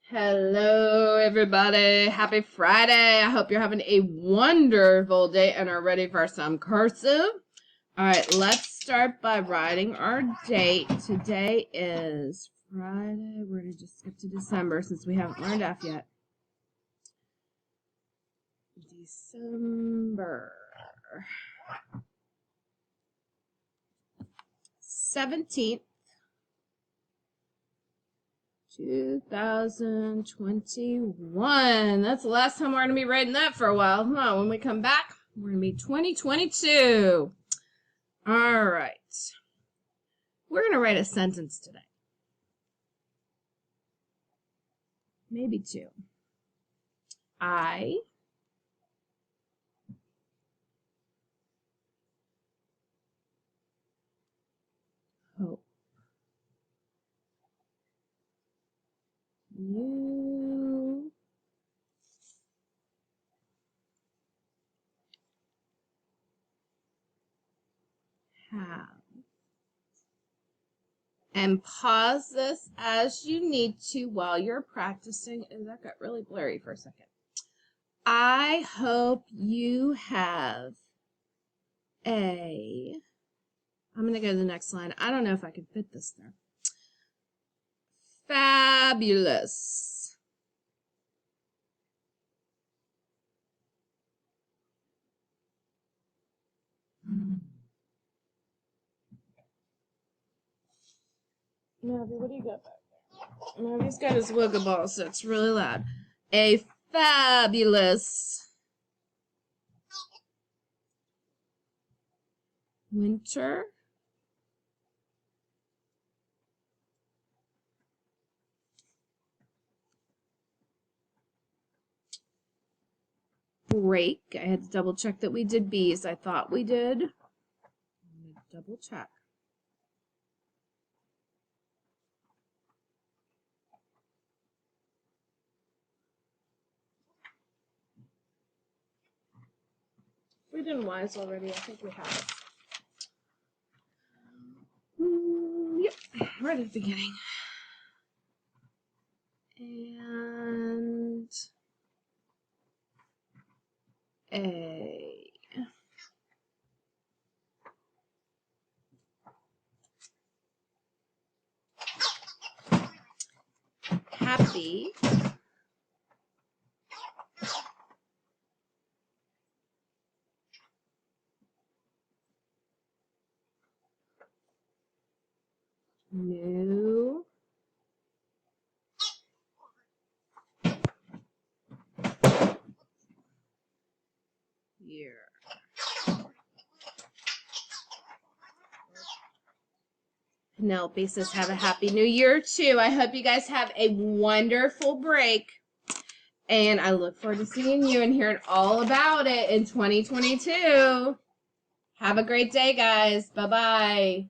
Hello, everybody. Happy Friday. I hope you're having a wonderful day and are ready for some cursive. All right, let's start by writing our date. Today is Friday. We're going to just skip to December since we haven't learned F yet. December 17th. 2021. That's the last time we're going to be writing that for a while, huh? When we come back, we're going to be 2022. All right. We're going to write a sentence today. Maybe two. I hope you have. And pause this as you need to while you're practicing. And that got really blurry for a second. I hope you have I'm going to go to the next line. I don't know if I can fit this there. Fabulous. Navi, what do you got back there? Navi's got his wiggle ball, so it's really loud. A fabulous winter break. I had to double check that we did B's. I thought we did. Let me double check. We did Y's already. I think we have. Yep, right at the beginning. And a happy new year. Penelope says, have a happy new year, too. I hope you guys have a wonderful break. And I look forward to seeing you and hearing all about it in 2022. Have a great day, guys. Bye-bye.